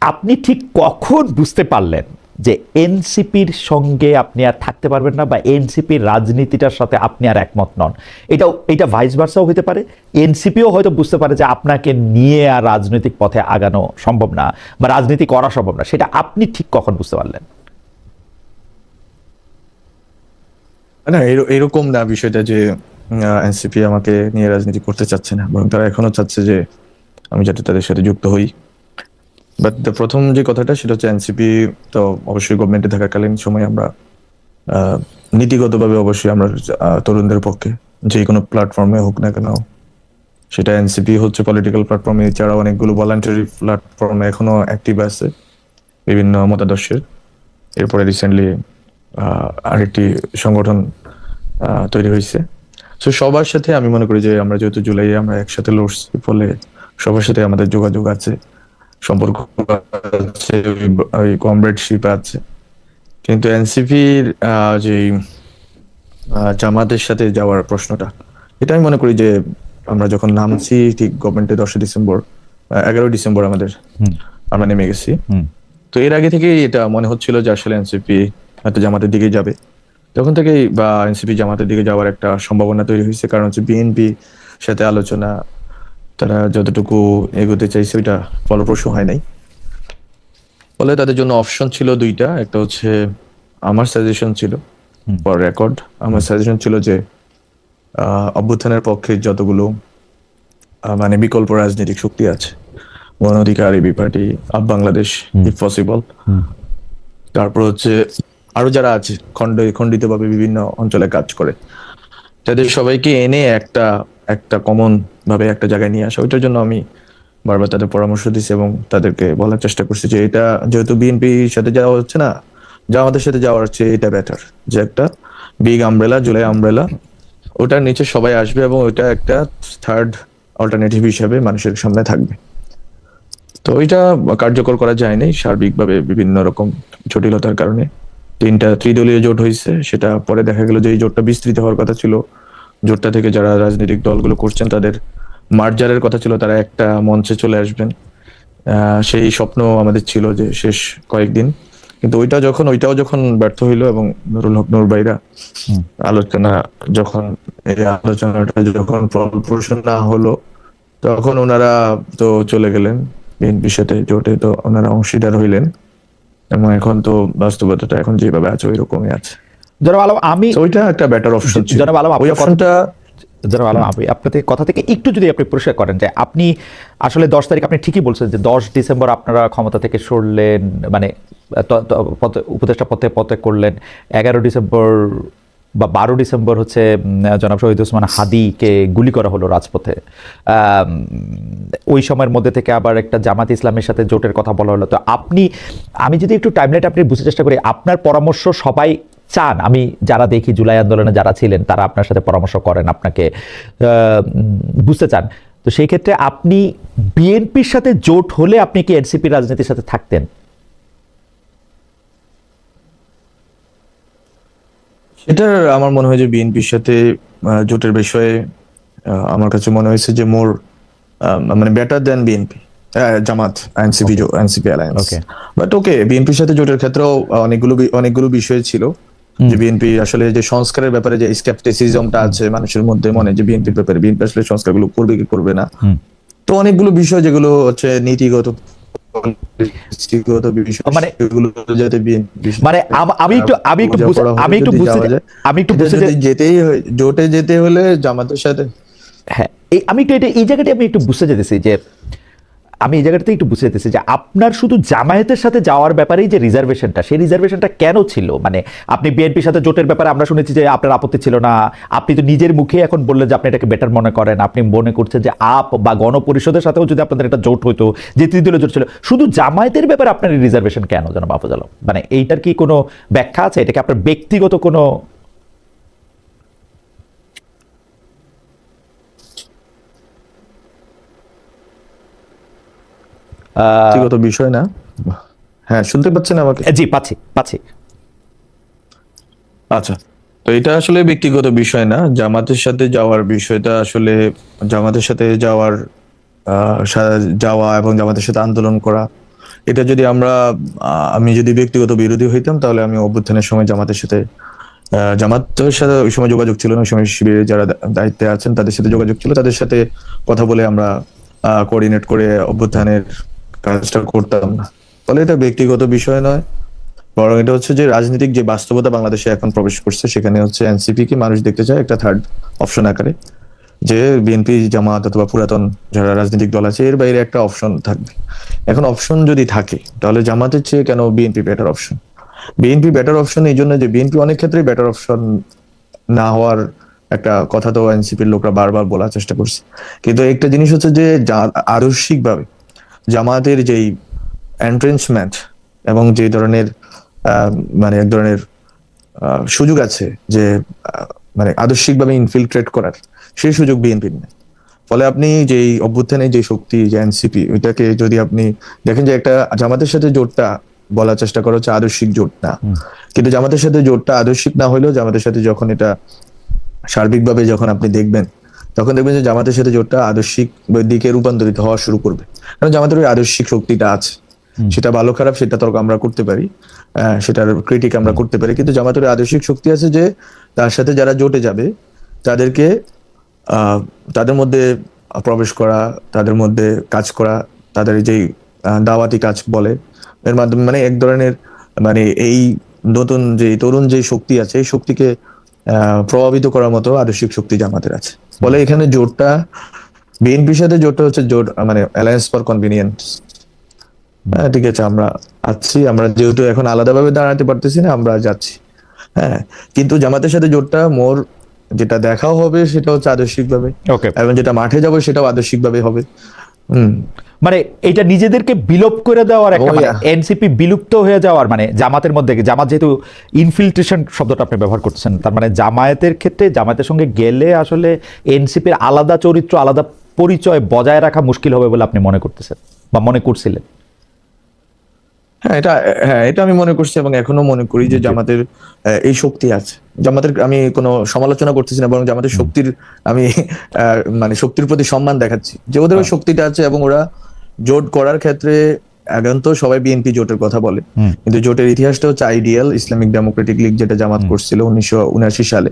আপনি ঠিক কখন বুঝতে পারলেন যে এনসিপির সঙ্গে আপনি আর থাকতে পারবেন না, বা এনসিপির রাজনীতিটার সাথে আপনি আর একমত নন? এটা ভাইস ভার্সাও হতে পারে। এনসিপিও হয়তো বুঝতে পারে যে আপনাকে নিয়ে আর রাজনৈতিক পথে আগানো সম্ভব না, বা রাজনীতি করা সম্ভব না। সেটা আপনি ঠিক কখন বুঝতে পারলেন? না, এরকম না বিষয়টা যে এনসিপি আমাকে নিয়ে রাজনীতি করতে চাচ্ছে না, বরং তারা এখনো চাচ্ছে যে আমি যাতে তাদের সাথে যুক্ত হই। বাট প্রথম যে কথাটা সেটা হচ্ছে এনসিপি তো অবশ্যই গভর্নমেন্টে থাকাকালীন সময় আমরা নীতিগতভাবে অবশ্যই আমরা তরুণদের পক্ষে যে কোনো প্ল্যাটফর্মে হোক না কেন, সেটা এনসিপি হচ্ছে পলিটিক্যাল প্ল্যাটফর্মে, এছাড়া অনেকগুলো ভলান্টারি প্ল্যাটফর্মে এখনো অ্যাক্টিভ আছে বিভিন্ন মতাদর্শের। এরপরে রিসেন্টলি আরেকটি সংগঠন তৈরি হয়েছে। তো সবার সাথে আমি মনে করি যে আমরা যেহেতু জুলাইয়ে আমরা একসাথে লড়ছি, ফলে সবার সাথে আমাদের যোগাযোগ আছে, সম্পর্ক আছে, ওই কমরেডশিপ আছে। কিন্তু এনসিপির যে জামাতের সাথে যাওয়ার প্রশ্নটা, এটা আমি মনে করি যে আমরা যখন নামছি ঠিক গভর্নমেন্টে 10 ডিসেম্বর 11 ডিসেম্বর আমরা নেমে গেছি। তো এর আগে থেকেই এটা মনে হচ্ছিল যে আসলে এনসিপি হয়তো জামাতের দিকে যাবে। তখন থেকেই বা এনসিপি জামাতের দিকে যাওয়ার একটা সম্ভাবনা তৈরি হয়েছে, কারণ হচ্ছে বিএনপি সাথে আলোচনা তারা যতটুকু এগোতে চাইছে ওইটা ফলপ্রসূ হয় নাই। ফলে তাদের জন্য অপশন ছিল দুইটা। একটা হচ্ছে আমার সাজেশন ছিল, ফর রেকর্ড আমার সাজেশন ছিল যে অভ্যুত্থানের পক্ষে যতগুলো মানে বিকল্প রাজনৈতিক শক্তি আছে, Gana Adhikar, AB party, AAP Bangladesh if possible, তারপর হচ্ছে আরো যারা আছে খণ্ডিতভাবে বিভিন্ন অঞ্চলে কাজ করে, তাদের সবাইকে এনে একটা কমন ভাবে একটা জায়গায় নিয়ে আসা। ওইটার জন্য আমি বারবার তাদের পরামর্শ দিচ্ছি এবং তাদেরকে বলার চেষ্টা করছি যে এটা যেহেতু বিএনপির সাথে যাওয়া হচ্ছে না, জামাতের সাথে যাওয়ার হচ্ছে এটা বেটার, যে একটা বিগ আমব্রেলা, জুলাই আমব্রেলা, ওটার নিচে সবাই আসবে এবং ওইটা একটা থার্ড অল্টারনেটিভ হিসাবে মানুষের সামনে থাকবে। তো ওইটা কার্যকর করা যায়নি সার্বিকভাবে বিভিন্ন রকম জটিলতার কারণে। 3টা ত্রিদলীয় জোট হয়েছে, সেটা পরে দেখা গেল যে এই জোটটা বিস্তৃত হওয়ার কথা ছিল। জোটটা থেকে যারা রাজনৈতিক দলগুলো করছেন তাদের মার্জারের কথা ছিল, তারা একটা মঞ্চে চলে আসবেন। সেই স্বপ্ন আমাদের ছিল যে শেষ কয়েকদিন, কিন্তু ওইটাও যখন ব্যর্থ হইলো এবং নুরুল হক নূর ভাইরা এই আলোচনাটা যখন ফলপ্রসূ না হলো, তখন ওনারা তো চলে গেলেন বিএনপির সাথে জোটে, তো ওনারা অংশীদার হইলেন এবং এখন তো বাস্তবতাটা এখন যেভাবে আছে ওইরকমই আছে। জনাব আলম, ওইটা একটা বেটার অপশন ছিল। জনাব আলম, ওই অপশনটা জনাব আলম, আপনাদের কথা থেকে একটু যদি আপনি পরিষ্কার করেন যে আপনি আসলে 10 তারিখ, আপনি ঠিকই বলছেন যে 10 ডিসেম্বর আপনারা ক্ষমতা থেকে সরলেন, মানে উপদেষ্টা পদে করলেন। 11 ডিসেম্বর বা 12 ডিসেম্বর হচ্ছে জনাব শহীদ ওসমান হাদিকে গুলি করা হলো রাজপথে। ওই সময়ের মধ্যে থেকে আবার একটা জামাত ইসলামের সাথে জোটের কথা বলা হলো। তো আমি যদি একটু টাইমলাইন আপনি বুঝতে চেষ্টা করি, আপনার পরামর্শ সবাই চান, আমি যারা দেখি জুলাই আন্দোলনে যারা ছিলেন তারা আপনার সাথে পরামর্শ করেন, আপনাকে বুঝতে চান। তো সেই ক্ষেত্রে আপনি বিএনপির সাথে জোট হলে আপনি কি এনসিপি রাজনীতির সাথে থাকতেন? এটা আমার মনে হয় যে বিএনপির সাথে জোটের বিষয়ে আমার কাছে মনে হয়েছে যে মোর মানে better then BNP Jamaat NCP alliance. But ওকে, বিএনপির সাথে জোটের ক্ষেত্রেও অনেকগুলো বিষয় ছিল যে বিএনপি আসলে যে সংস্কারের ব্যাপারে যে স্কেপটিসিজমটা আছে মানুষের মধ্যে মনে, যে বিএনপির ব্যাপারে বিএনপি আসলে সংস্কারগুলো করবে কি করবে না, তো অনেকগুলো বিষয় যেগুলো হচ্ছে নীতিগত মানে আমি একটু জোটে যেতে হলে জামাতের সাথে, হ্যাঁ, এই জায়গাটি আমি একটু বুঝতে যেতেছি যে আপনার শুধু জামায়াতের সাথে যাওয়ার ব্যাপারেই যে রিজার্ভেশনটা, সেই রিজার্ভেশনটা কেন ছিল? মানে আপনি বিএনপির সাথে জোটের ব্যাপারে আমরা শুনেছি যে আপনার আপত্তি ছিল না, আপনি তো নিজের মুখে এখন বললেন যে আপনি এটাকে বেটার মনে করেন, আপনি মনে করছেন যে আপ বা গণপরিষদের সাথেও যদি আপনাদের একটা জোট হইতো, যে ত্রিদলীয় জোট ছিল, শুধু জামায়াতের ব্যাপারে আপনার রিজার্ভেশন কেন জনাব মাহফুজ আলম? মানে এইটার কি কোনো ব্যাখ্যা আছে? এটাকে আপনার ব্যক্তিগত কোনো ব্যক্তিগত বিষয় না? হ্যাঁ, শুনতে পাচ্ছেন আমাকে? জি, পাচ্ছি। আচ্ছা, তো এটা আসলে ব্যক্তিগত বিষয় না। জামাতের সাথে যাওয়ার বিষয়টা আসলে জামাতের সাথে যাওয়া এবং জামাতের সাথে আন্দোলন করা, এটা যদি আমি যদি ব্যক্তিগত বিরোধী হইতাম তাহলে আমি অভ্যুত্থানের সময় জামাতের সাথে ওই সময় যোগাযোগ ছিল না, ওই সময় শিবিরে যারা দায়িত্বে আছেন তাদের সাথে যোগাযোগ ছিল, তাদের সাথে কথা বলে আমরা কোঅর্ডিনেট করে অভ্যুত্থানের কাজটা করতাম না। ফলে এটা ব্যক্তিগত বিষয় নয়, বরং এটা হচ্ছে যে রাজনৈতিক যে বাস্তবতা বাংলাদেশে এখন প্রবেশ করছে, সেখানে হচ্ছে এনসিপি কে মানুষ দেখতে চায় একটা থার্ড অপশন আকারে, যে বিএনপি জামাত অথবা পুরাতন যারা রাজনৈতিক দল আছে এর বাইরে একটা অপশন থাকবে। এখন অপশন যদি থাকে তাহলে জামাতের চেয়ে কেন BNP better option? BNP better option এই জন্য যে বিএনপি অনেক ক্ষেত্রেই বেটার অপশন না হওয়ার একটা কথা তো এনসিপির লোকরা বারবার বলার চেষ্টা করছে, কিন্তু একটা জিনিস হচ্ছে যে আদর্শিকভাবে জামাতের যেই এন্ট্রেন্সমেন্ট এবং যে ধরনের মানে এক ধরনের সুযোগ আছে যে মানে আদর্শিকভাবে ইনফিলট্রেট করার, সেই সুযোগ বিএনপির নেই। ফলে আপনি যে অভ্যুত্থানের যে শক্তি, যে এনসিপি, ওইটাকে যদি আপনি দেখেন যে একটা জামাতের সাথে জোটটা বলার চেষ্টা করা হচ্ছে আদর্শিক জোট না, কিন্তু জামাতের সাথে জোটটা আদর্শিক না হলেও জামাতের সাথে যখন এটা সার্বিকভাবে যখন আপনি দেখবেন, তখন দেখবেন যে জামাতের সাথে জোটটা আদর্শিক দিকে রূপান্তরিত হওয়া শুরু করবে। কারণ জামাতের ওই আদর্শিক শক্তিটা আছে, সেটা ভালো খারাপ সেটা তর্ক আমরা করতে পারি, সেটার ক্রিটিক আমরা করতে পারি, কিন্তু জামাতের আদর্শিক শক্তি আছে যে তার সাথে যারা জোটে যাবে তাদেরকে তাদের মধ্যে প্রবেশ করা, তাদের মধ্যে কাজ করা, তাদের যেই দাওয়াতি কাজ বলে এর মাধ্যমে মানে এক ধরনের মানে এই নতুন যে তরুণ যে শক্তি আছে এই শক্তিকে প্রভাবিত করার মতো আদর্শিক শক্তি জামাতের আছে। ফলে এখানে জোটটা বিএনপির সাথে জোটটা হচ্ছে জোট মানে অ্যালায়েন্স ফর কনভিনিয়েন্স। ঠিক আছে, আমরা আমরা যেহেতু এখন আলাদাভাবে দাঁড়াতে পারতেছি না, আমরা যাচ্ছি। হ্যাঁ, কিন্তু জামাতের সাথে জোটটা মোর যেটা দেখাও হবে সেটা হচ্ছে আদর্শিক ভাবে, এবং যেটা মাঠে যাবে সেটাও আদর্শিক ভাবে হবে। মানে এটা নিজেদেরকে বিলোপ করে দেওয়ার একটা মানে এনসিপি বিলুপ্ত হয়ে যাওয়ার মানে জামাতের মধ্যে, জামাত যেহেতু ইনফিল্ট্রেশন শব্দটা আপনি ব্যবহার করছেন, তার মানে জামায়াতের ক্ষেত্রে জামায়াতের সঙ্গে গেলে আসলে এনসিপির আলাদা চরিত্র আলাদা পরিচয় বজায় রাখা মুশকিল হবে বলে আপনি মনে করতেছেন বা মনে করছিলেন? হ্যাঁ, এটা আমি মনে করছি এবং এখনো মনে করি যে জামাতের এই শক্তি আছে। জামাতের আমি কোনো সমালোচনা করতেছি না, বরং জামাতের শক্তির আমি মানে শক্তির প্রতি সম্মান দেখাচ্ছি যে ওদের ওই শক্তিটা আছে, এবং ওরা জোট করার ক্ষেত্রে এখন তো সবাই বিএনপি জোটের কথা বলে, কিন্তু জোটের ইতিহাসটা হচ্ছে আইডিয়াল ইসলামিক ডেমোক্রেটিক লীগ, যেটা জামাত করছিল 1979 সালে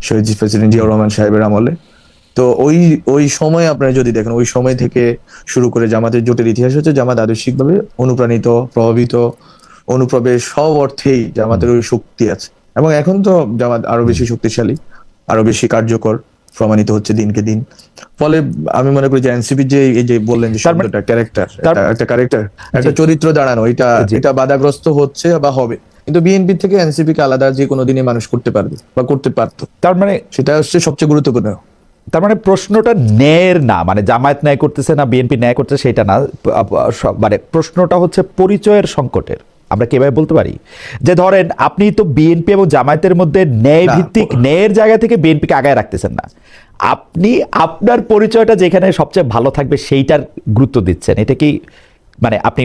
শহীদ প্রেসিডেন্ট জিয়াউর রহমান সাহেবের আমলে। তো ওই সময় আপনারা যদি দেখেন, ওই সময় থেকে শুরু করে জামাতের জোটের ইতিহাস হচ্ছে জামাত আদর্শিকভাবে অনুপ্রাণিত, প্রভাবিত, অনুপ্রবেশ সব অর্থেই জামাতের ওই শক্তি আছে, এবং এখন তো জামাত আরো বেশি শক্তিশালী, আরো বেশি কার্যকর প্রমাণিত হচ্ছে দিনকে দিন। ফলে আমি মনে করি যে এনসিপি যে এই যে বললেন যে শব্দটা ক্যারেক্টার, একটা চরিত্র দাঁড়ানো, এটা বাধাগ্রস্ত হচ্ছে বা হবে, কিন্তু বিএনপি থেকে এনসিপি কে আলাদা যে কোনো দিনে মানুষ করতে পারবে বা করতে পারতো, তার মানে সেটা হচ্ছে সবচেয়ে গুরুত্বপূর্ণ। তার মানে প্রশ্নটা ন্যায়ের না, মানে জামায়াত ন্যায় করতেছে না বিএনপি ন্যায় করতেছে সেটা না, মানে প্রশ্নটা হচ্ছে পরিচয়ের সংকটের। আমরা কিভাবে বলতে পারি যে ধরেন আপনি তো বিএনপি এবং জামায়াতের মধ্যে ন্যায় ভিত্তিক ন্যায়ের জায়গা থেকে বিএনপিকে আগায় রাখতেছেন না, আপনি আপনার পরিচয়টা যেখানে সবচেয়ে ভালো থাকবে সেইটার গুরুত্ব দিচ্ছেন। এটা কি মানে আপনি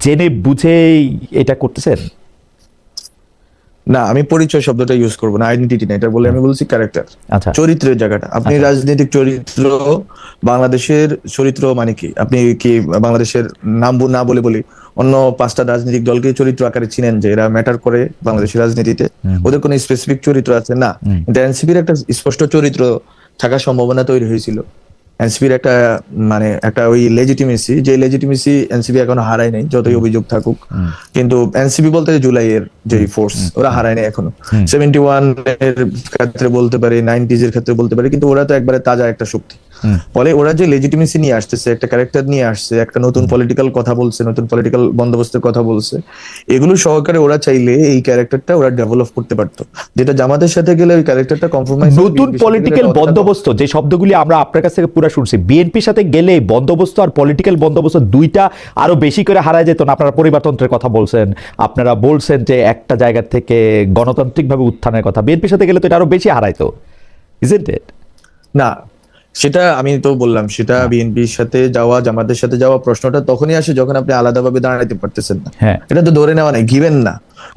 জেনে বুঝেই এটা করতেছেন? না, আমি পরিচয় শব্দটা ইউজ করবো না, আইডেন্টিটি না, এটা বলে আমি বলছি ক্যারেক্টার, চরিত্রের জায়গাটা। আপনি রাজনৈতিক চরিত্র, বাংলাদেশের চরিত্র মানে কি, আপনি কি বাংলাদেশের নাম না বলে বলি অন্য 5টা রাজনৈতিক দলকে চরিত্র আকারে চিনেন যে এরা ম্যাটার করে বাংলাদেশের রাজনীতিতে, ওদের কোনো স্পেসিফিক চরিত্র আছে না? কিন্তু এনসিপির একটা স্পষ্ট চরিত্র থাকার সম্ভাবনা তৈরি হয়েছিল। এনসিপির একটা মানে একটা ওই লেজিটিমেসি, যে লেজিটিমেসি এনসিপি এখনো হারায় নাই, যতই অভিযোগ থাকুক। কিন্তু এনসিপি বলতে জুলাইয়ের যে ফোর্স, ওরা হারায় নাই এখনো। 71 এর ক্ষেত্রে বলতে পারে, 90s এর ক্ষেত্রে বলতে পারে, কিন্তু ওরা তো একবারে তাজা একটা শক্তি। ফলে ওরা যে লেজিটিমেসি নিয়ে আসতেছে, একটা ক্যারেক্টার নিয়ে আসছে, একটা নতুন পলিটিক্যাল কথা বলছে, নতুন পলিটিক্যাল বন্দোবস্তের কথা বলছে, এগুলো সহকারে ওরা চাইলে এই ক্যারেক্টারটা ওরা ডেভেলপ করতে পারতো, যেটা জামাতের সাথে গেলে ওই ক্যারেক্টারটা কম্প্রোমাইজ। নতুন পলিটিক্যাল বন্দোবস্ত যে শব্দগুলি আমরা আপনার কাছ থেকে পুরো শুনছি, বিএনপির সাথে গেলে বন্দোবস্ত আর পলিটিক্যাল বন্দোবস্ত দুইটা আরো বেশি করে হারায় যেত না? আপনারা পরিবারতন্ত্রের কথা বলছেন, আপনারা বলছেন যে একটা জায়গা থেকে গণতান্ত্রিকভাবে উত্থানের কথা, বিএনপির সাথে গেলে তো এটা আরো বেশি হারাইতো, ইজন্ট ইট? না, সেটা আমি তো বললাম, সেটা বিএনপির সাথে যাওয়া, জামাতের সাথে যাওয়া প্রশ্নটা তখনই আসে যখন আপনি আলাদাভাবে দাঁড়াইতে পারতেছেন না। এটা তো ধরে নেওয়া নাই, গিভেন না।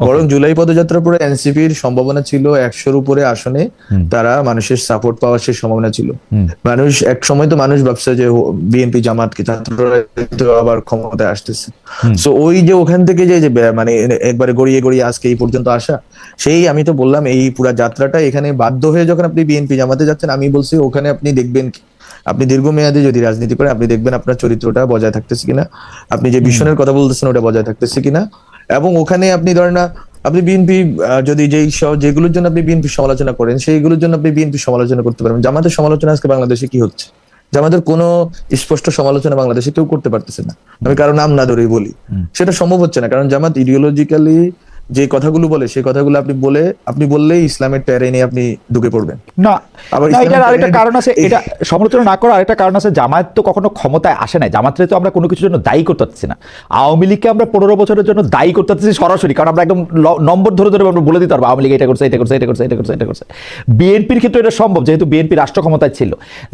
বরং জুলাই পদযাত্রার পরে এনসিপির সম্ভাবনা ছিল 100-র উপরে আসনে তারা মানুষের সাপোর্ট পাওয়ার সেই সম্ভাবনা ছিল। মানুষ এক সময় তো মানুষ ভাবছে যে বিএনপি জামাতকে ছাত্ররা তো আবার ক্ষমতায় আসতেছে, সো ওই যে ওখান থেকে যে মানে একবারে গড়িয়ে গড়িয়ে আজকে এই পর্যন্ত আসা, সেই আমি তো বললাম এই পুরা যাত্রাটা এখানে বাধ্য হয়ে যখন আপনি বিএনপি জামাতে যাচ্ছেন, আমি বলছি ওখানে আপনি দেখবেন আপনি দীর্ঘমেয়াদী যদি রাজনীতি করেন আপনি দেখবেন আপনার চরিত্রটা বজায় থাকতেছে কিনা, আপনি যে ভীষণের কথা বলতেছেন ওটা বজায় থাকতেছে কিনা। এবং ওখানে আপনি ধরেন না আপনি বিএনপি যদি যেগুলোর জন্য আপনি বিএনপি সমালোচনা করেন সেইগুলোর জন্য আপনি বিএনপি সমালোচনা করতে পারবেন। জামাতের সমালোচনা আজকে বাংলাদেশে কি হচ্ছে? জামাতের কোনো স্পষ্ট সমালোচনা বাংলাদেশে কেউ করতে পারতেছে না, আমি কারো নাম না ধরেই বলি, সেটা সম্ভব হচ্ছে না। কারণ জামাত ইডিওলজিক্যালি যে কথাগুলো বলে সেই কথাগুলো আপনি বললেই ইসলামের টেরেনে আপনি ঢুকে পড়বেন। না আবার না, এটার ইসলামের আরেকটা টেরেনে- কারণ আছে, এটা সমালোচনা না করার আরেকটা কারণ আছে। জামায়াত তো কখনো ক্ষমতায় আসে নাই, জামায়াতরে তো আমরা কোনো কিছুর জন্য দায়ী করতে পারছি না। আওয়ামী লীগকে আমরা 15 বছরের জন্য দায়ী করতে পারছি সরাসরি, কারণ আমরা একদম নম্বর ধরে ধরে আমরা বলে দিতে পারবো আওয়ামী লীগ এটা করছে এটা করছে এটা করছে এটা করছে এটা করছে। বিএনপির ক্ষেত্রে এটা সম্ভব, যেহেতু বিএনপি রাষ্ট্র ক্ষমতায় ছিল।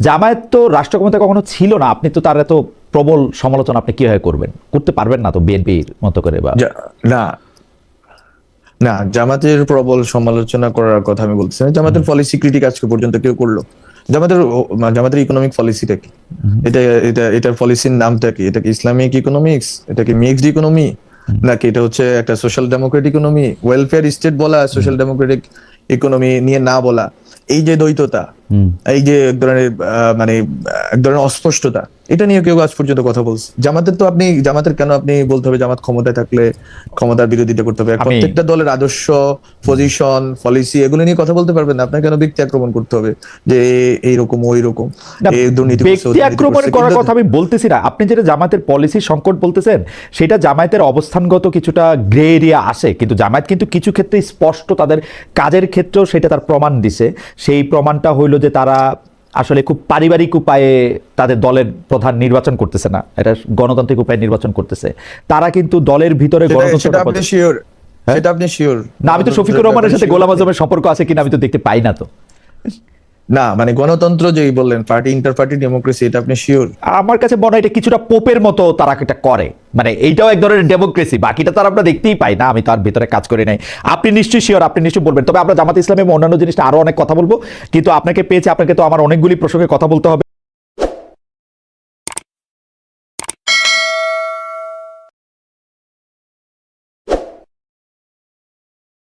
জামায়াত তো রাষ্ট্র ক্ষমতায় কখনো ছিল না, আপনি তো তার এত প্রবল সমালোচনা আপনি কিভাবে করবেন? করতে পারবেন না তো বিএনপির মতো করে। বা না না, জামাতের প্রবল সমালোচনা করার কথা আমি বলতেছি না। জামাতের পলিসি ক্রিটিক আজকে পর্যন্ত কেউ করলো? জামাতের ইকোনমিক পলিসিটা কি? এটার পলিসির নামটা কি? এটা কি ইসলামিক ইকোনমিক্স? এটা কি মিক্সড ইকোনমি? নাকি এটা হচ্ছে একটা social Democratic economy? Welfare state বলা, সোশ্যাল ডেমোক্রেটিক ইকোনমি নিয়ে না বলা, এই যে দ্বৈততা, এই যে এক ধরনের মানে এক ধরনের অস্পষ্টতা, এটা নিয়ে কেউ আজ পর্যন্ত কথা বলছে? জামাতের কেন আপনি বলতে হবে জামাত ক্ষমতায় থাকলে ক্ষমতার বিরোধিতা করতে হবে? প্রত্যেকটা দলের আদর্শ, পজিশন, পলিসি এগুলো নিয়ে কথা বলতে পারবেন না। আপনার কেন ব্যক্তি আক্রমণ করতে হবে যে এইরকম ওই রকম? ব্যক্তি আক্রমণ করার কথা আমি বলতেছি না। আপনি যেটা জামাতের পলিসি সংকট বলতেছেন, সেটা জামায়াতের অবস্থানগত কিছুটা গ্রে এরিয়া আসে, কিন্তু জামায়াত কিন্তু কিছু ক্ষেত্রে স্পষ্ট তাদের কাজের ক্ষেত্রেও সেটা তার প্রমাণ দিছে। সেই প্রমাণটা হইল যে তারা আসলে খুব পারিবারিক উপায়ে তাদের দলের প্রধান নির্বাচন করতেছে না, এটা গণতান্ত্রিক উপায়ে নির্বাচন করতেছে। তারা কিন্তু দলের ভিতরে সেটা আপনি শিওর? সেটা আপনি শিওর? না, আমি তো শফিকুর রহমানের সাথে গোলাম আজমের সম্পর্ক আছে কিনা আমি তো দেখতে পাই না। তো না, মানে গণতন্ত্র যেই বললেন, পার্টি ইন্টার পার্টি ডেমোক্রেসি, এটা আপনি শিওর? আমার কাছে মনে হয় এটা কিছুটা পোপের মতো তারা এটা করে, মানে এইটাও এক ধরনের ডেমোক্রেসি, বাকিটা তার আমরা দেখতেই পাই না, আমি তার ভিতরে কাজ করি নাই। আপনি নিশ্চয়ই শিওর, আপনি নিশ্চয়ই বলবেন। তবে আমরা জামাত ইসলাম এবং অন্যান্য জিনিসটা আরো অনেক কথা বলবো, কিন্তু আপনাকে পেয়েছে, আপনাকে তো আমার অনেকগুলি প্রসঙ্গে কথা বলতে হবে।